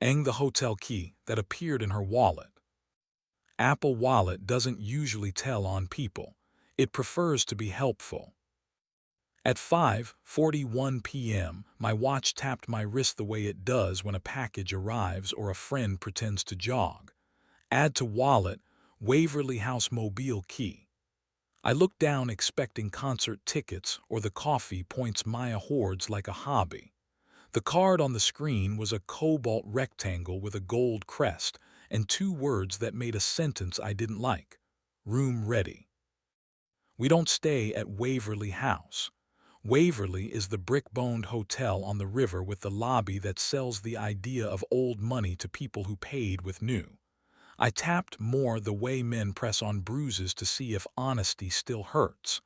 the hotel key that appeared in her wallet. Apple Wallet doesn't usually tell on people. It prefers to be helpful. At 5:41 p.m., my watch tapped my wrist the way it does when a package arrives or a friend pretends to jog. Add to wallet, Waverly House mobile key. I look down expecting concert tickets or the coffee points Maya hoards like a hobby. The card on the screen was a cobalt rectangle with a gold crest and two words that made a sentence I didn't like. Room ready. We don't stay at Waverly House. Waverly is the brick-boned hotel on the river with the lobby that sells the idea of old money to people who paid with new. I tapped more the way men press on bruises to see if honesty still hurts.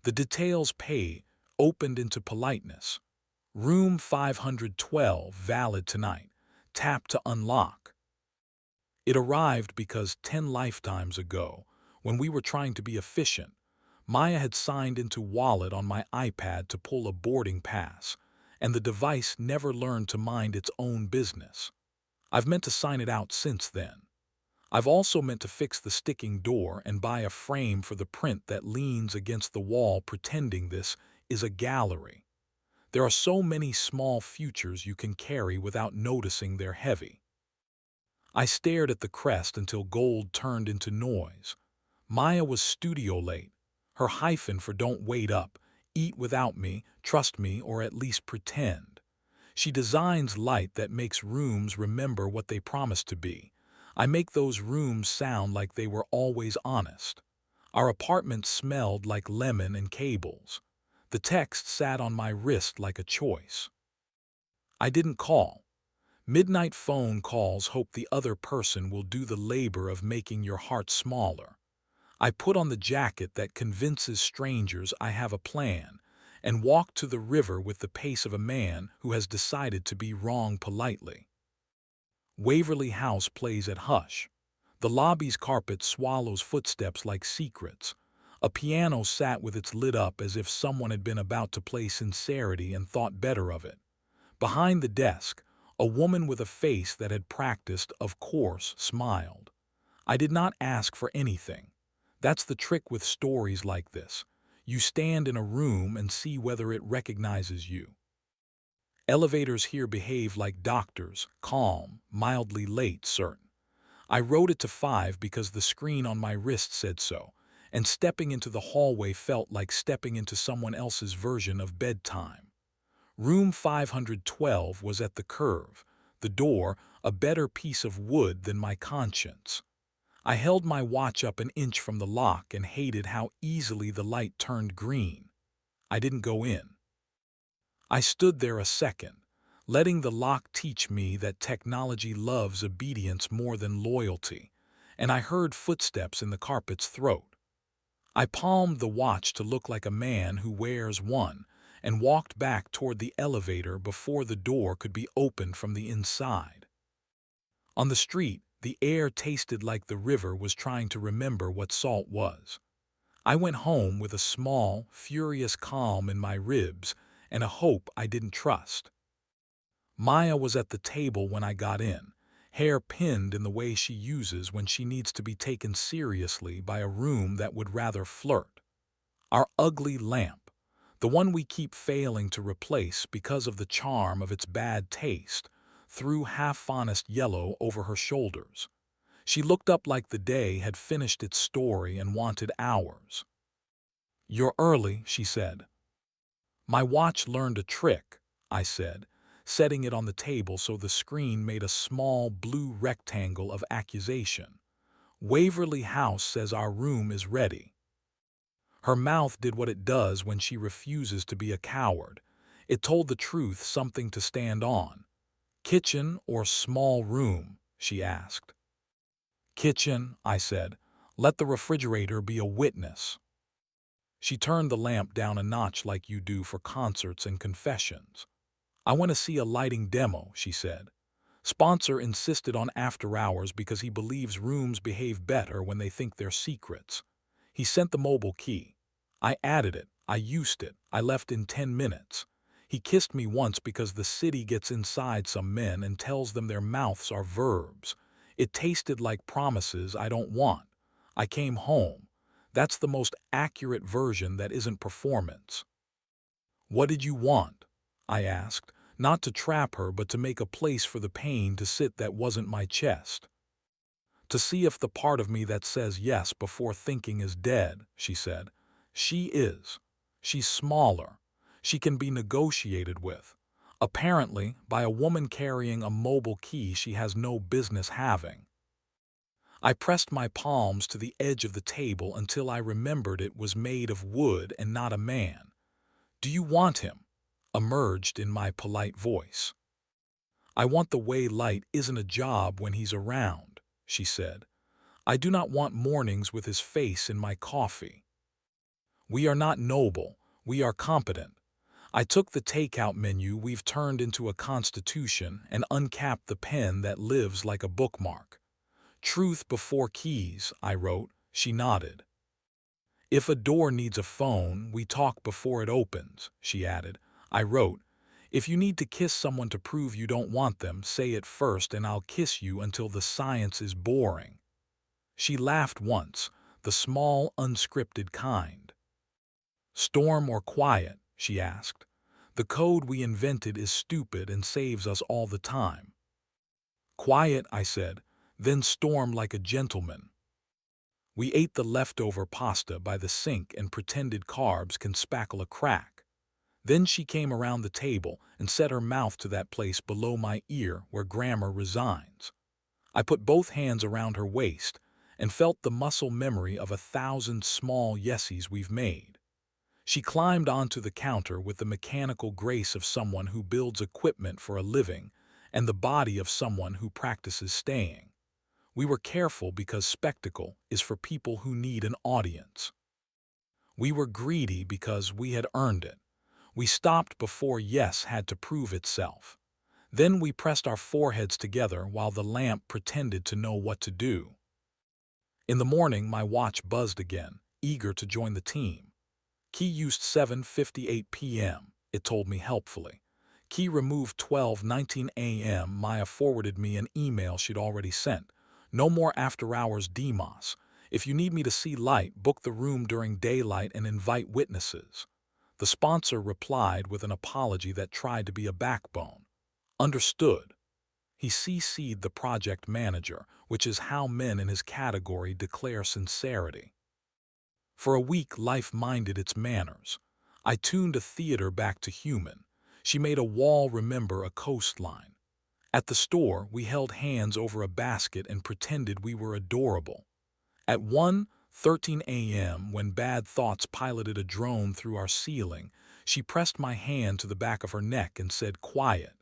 The details pay opened into politeness. Room 512 valid tonight. Tap to unlock. It arrived because 10 lifetimes ago, when we were trying to be efficient, Maya had signed into Wallet on my iPad to pull a boarding pass, and the device never learned to mind its own business. I've meant to sign it out since then. I've also meant to fix the sticking door and buy a frame for the print that leans against the wall pretending this is a gallery. There are so many small futures you can carry without noticing they're heavy. I stared at the crest until gold turned into noise. Maya was studio late. Her hyphen for don't wait up, eat without me, trust me, or at least pretend. She designs light that makes rooms remember what they promise to be. I make those rooms sound like they were always honest. Our apartment smelled like lemon and cables. The text sat on my wrist like a choice. I didn't call. Midnight phone calls hope the other person will do the labor of making your heart smaller. I put on the jacket that convinces strangers I have a plan and walk to the river with the pace of a man who has decided to be wrong politely. Waverly House plays at hush. The lobby's carpet swallows footsteps like secrets. A piano sat with its lid up as if someone had been about to play Sincerity and thought better of it. Behind the desk, a woman with a face that had practiced, of course, smiled. I did not ask for anything. That's the trick with stories like this. You stand in a room and see whether it recognizes you. Elevators here behave like doctors, calm, mildly late, certain. I wrote it to 5 because the screen on my wrist said so, and stepping into the hallway felt like stepping into someone else's version of bedtime. Room 512 was at the curve, the door a better piece of wood than my conscience. I held my watch up an inch from the lock and hated how easily the light turned green. I didn't go in. I stood there a second, letting the lock teach me that technology loves obedience more than loyalty, and I heard footsteps in the carpet's throat. I palmed the watch to look like a man who wears one and walked back toward the elevator before the door could be opened from the inside. On the street, the air tasted like the river was trying to remember what salt was. I went home with a small, furious calm in my ribs and a hope I didn't trust. Maya was at the table when I got in, hair pinned in the way she uses when she needs to be taken seriously by a room that would rather flirt. Our ugly lamp, the one we keep failing to replace because of the charm of its bad taste, threw half-honest yellow over her shoulders. She looked up like the day had finished its story and wanted hours. "You're early," she said. "My watch learned a trick," I said, setting it on the table so the screen made a small blue rectangle of accusation. "Waverly House says our room is ready." Her mouth did what it does when she refuses to be a coward. It told the truth, something to stand on. "Kitchen or small room?" she asked. "Kitchen," I said. "Let the refrigerator be a witness." She turned the lamp down a notch like you do for concerts and confessions. "I want to see a lighting demo," she said. "Sponsor insisted on after hours because he believes rooms behave better when they think they're secrets. He sent the mobile key. I added it, I used it, I left in 10 minutes. He kissed me once because the city gets inside some men and tells them their mouths are verbs. It tasted like promises I don't want. I came home. That's the most accurate version that isn't performance. What did you want? I asked, not to trap her but to make a place for the pain to sit that wasn't my chest. To see if the part of me that says yes before thinking is dead, she said. She is. She's smaller. She can be negotiated with. Apparently, by a woman carrying a mobile key she has no business having. I pressed my palms to the edge of the table until I remembered it was made of wood and not a man. Do you want him? Emerged in my polite voice. I want the way light isn't a job when he's around, she said. I do not want mornings with his face in my coffee. We are not noble, we are competent. I took the takeout menu we've turned into a constitution and uncapped the pen that lives like a bookmark. Truth before keys, I wrote. She nodded. If a door needs a phone, we talk before it opens, she added. I wrote. If you need to kiss someone to prove you don't want them, say it first and I'll kiss you until the science is boring. She laughed once, the small, unscripted kind. Storm or quiet? She asked. The code we invented is stupid and saves us all the time. Quiet, I said, then storm like a gentleman. We ate the leftover pasta by the sink and pretended carbs can spackle a crack. Then she came around the table and set her mouth to that place below my ear where grammar resigns. I put both hands around her waist and felt the muscle memory of 1,000 small yesies we've made. She climbed onto the counter with the mechanical grace of someone who builds equipment for a living and the body of someone who practices staying. We were careful because spectacle is for people who need an audience. We were greedy because we had earned it. We stopped before yes had to prove itself. Then we pressed our foreheads together while the lamp pretended to know what to do. In the morning, my watch buzzed again, eager to join the team. Key used 7:58 p.m., it told me helpfully. Key removed 12:19 a.m. Maya forwarded me an email she'd already sent. No more after-hours DMOS. If you need me to see light, book the room during daylight and invite witnesses. The sponsor replied with an apology that tried to be a backbone. Understood. He CC'd the project manager, which is how men in his category declare sincerity. For a week, life minded its manners. I tuned a theater back to human. She made a wall remember a coastline. At the store, we held hands over a basket and pretended we were adorable. At 1:13 a.m., when bad thoughts piloted a drone through our ceiling, she pressed my hand to the back of her neck and said, "Quiet."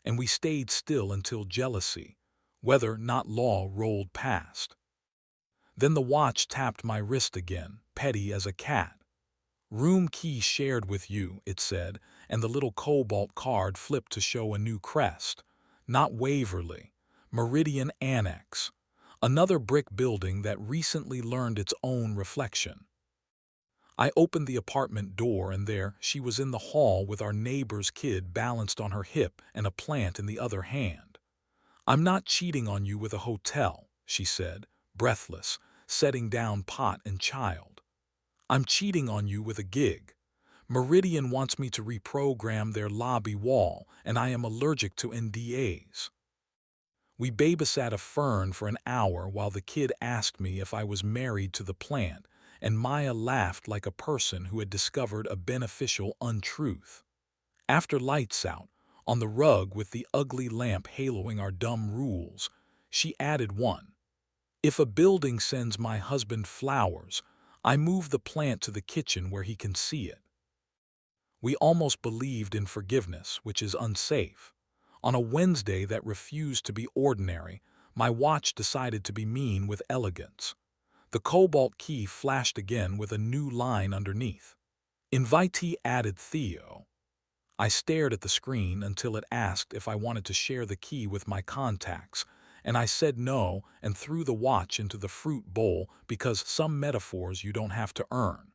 And we stayed still until jealousy, whether not law, rolled past. Then the watch tapped my wrist again, petty as a cat. Room key shared with you, it said, and the little cobalt card flipped to show a new crest. Not Waverly, Meridian Annex, another brick building that recently learned its own reflection. I opened the apartment door and there she was in the hall with our neighbor's kid balanced on her hip and a plant in the other hand. I'm not cheating on you with a hotel, she said, breathless, setting down pot and child. I'm cheating on you with a gig. Meridian wants me to reprogram their lobby wall, and I am allergic to NDAs. We babysat a fern for an hour while the kid asked me if I was married to the plant, and Maya laughed like a person who had discovered a beneficial untruth. After lights out, on the rug with the ugly lamp haloing our dumb rules, she added one. If a building sends my husband flowers, I move the plant to the kitchen where he can see it. We almost believed in forgiveness, which is unsafe. On a Wednesday that refused to be ordinary, my watch decided to be mean with elegance. The cobalt key flashed again with a new line underneath. Invitee added Theo. I stared at the screen until it asked if I wanted to share the key with my contacts, and I said no and threw the watch into the fruit bowl because some metaphors you don't have to earn.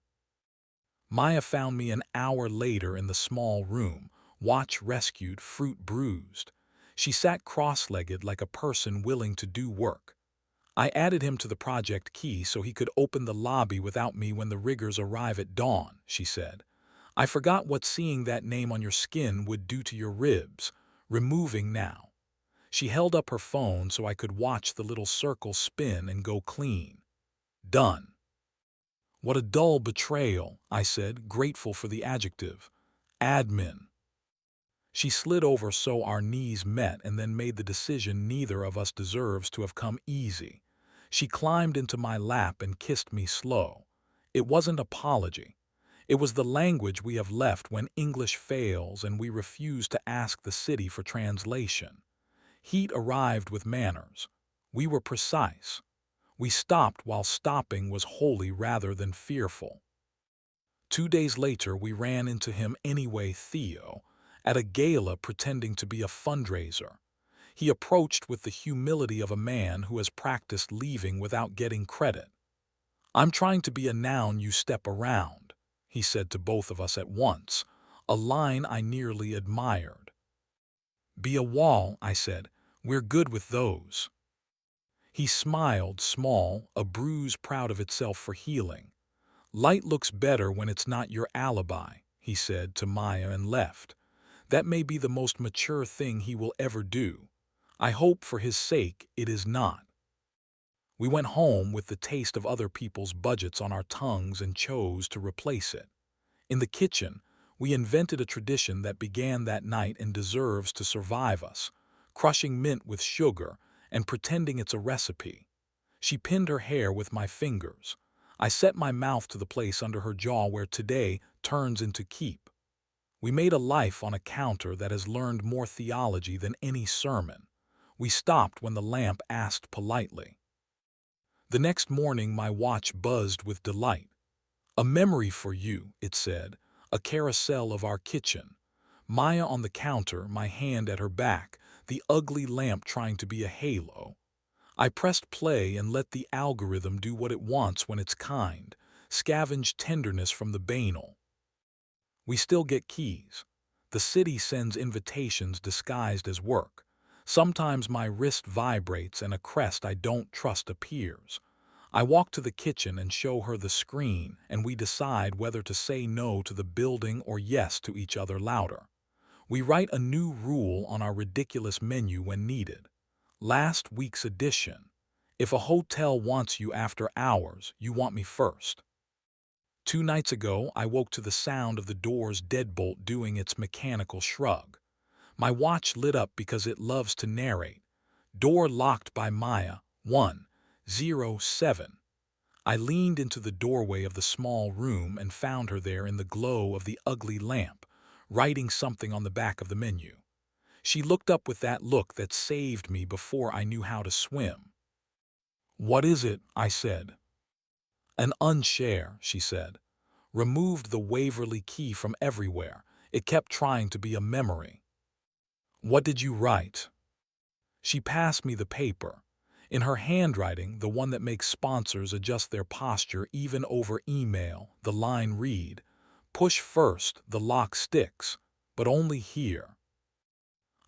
Maya found me an hour later in the small room, watch rescued, fruit bruised. She sat cross-legged like a person willing to do work. I added him to the project key so he could open the lobby without me when the riggers arrive at dawn, she said. I forgot what seeing that name on your skin would do to your ribs. Removing now. She held up her phone so I could watch the little circle spin and go clean. Done. What a dull betrayal, I said, grateful for the adjective. Admin. She slid over so our knees met and then made the decision neither of us deserves to have come easy. She climbed into my lap and kissed me slow. It wasn't apology. It was the language we have left when English fails and we refuse to ask the city for translation. Heat arrived with manners. We were precise. We stopped while stopping was holy rather than fearful. 2 days later, we ran into him anyway, Theo, at a gala pretending to be a fundraiser. He approached with the humility of a man who has practiced leaving without getting credit. I'm trying to be a noun you step around, he said to both of us at once, a line I nearly admired. Be a wall, I said. We're good with those. He smiled, small, a bruise proud of itself for healing. Light looks better when it's not your alibi, he said to Maya and left. That may be the most mature thing he will ever do. I hope for his sake it is not. We went home with the taste of other people's budgets on our tongues and chose to replace it. In the kitchen, we invented a tradition that began that night and deserves to survive us, crushing mint with sugar and pretending it's a recipe. She pinned her hair with my fingers. I set my mouth to the place under her jaw where today turns into keep. We made a life on a counter that has learned more theology than any sermon. We stopped when the lamp asked politely. The next morning my watch buzzed with delight. A memory for you, it said, a carousel of our kitchen. Maya on the counter, my hand at her back, the ugly lamp trying to be a halo. I pressed play and let the algorithm do what it wants when it's kind, scavenge tenderness from the banal. We still get keys. The city sends invitations disguised as work. Sometimes my wrist vibrates and a crest I don't trust appears. I walk to the kitchen and show her the screen, and we decide whether to say no to the building or yes to each other louder. We write a new rule on our ridiculous menu when needed. Last week's edition. If a hotel wants you after hours, you want me first. 2 nights ago, I woke to the sound of the door's deadbolt doing its mechanical shrug. My watch lit up because it loves to narrate. Door locked by Maya, 1:07. I leaned into the doorway of the small room and found her there in the glow of the ugly lamp, writing something on the back of the menu. She looked up with that look that saved me before I knew how to swim. What is it? I said. An unshare, she said. Removed the Waverly key from everywhere. It kept trying to be a memory. What did you write? She passed me the paper. In her handwriting, the one that makes sponsors adjust their posture even over email, the line read, "Push first, the lock sticks, but only here."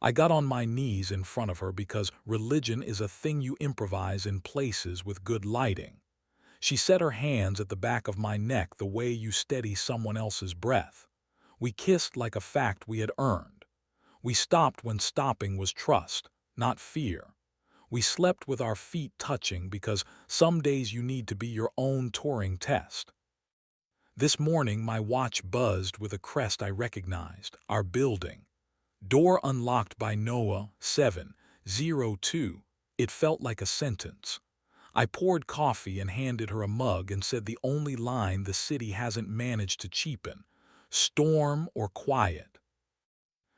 I got on my knees in front of her because religion is a thing you improvise in places with good lighting. She set her hands at the back of my neck the way you steady someone else's breath. We kissed like a fact we had earned. We stopped when stopping was trust, not fear. We slept with our feet touching because some days you need to be your own Turing test. This morning my watch buzzed with a crest I recognized, our building. Door unlocked by Noah, 7:02. It felt like a sentence. I poured coffee and handed her a mug and said the only line the city hasn't managed to cheapen, storm or quiet.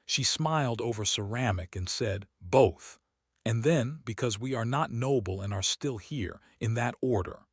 She smiled over ceramic and said, both. And then, because we are not noble and are still here, in that order.